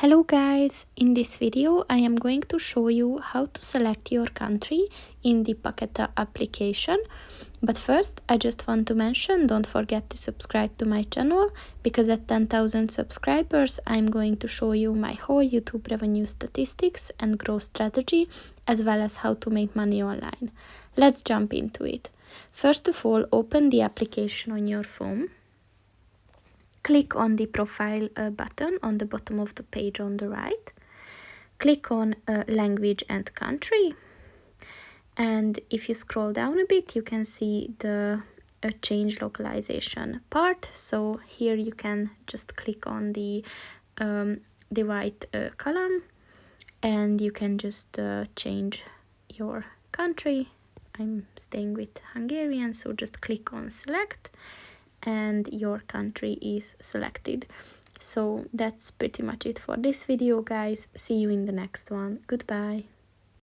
Hello guys, in this video I am going to show you how to select your country in the Packeta application. But first I just want to mention, don't forget to subscribe to my channel, because at 10,000 subscribers I'm going to show you my whole YouTube revenue statistics and growth strategy, as well as how to make money online. Let's jump into it. First of all, open the application on your phone. Click on the profile button on the bottom of the page on the right. Click on language and country. And if you scroll down a bit, you can see the change localization part. So here you can just click on the white column and you can just change your country. I'm staying with Hungarian, so just click on select and your country is selected. So that's pretty much it for this video, guys. See you in the next one. Goodbye.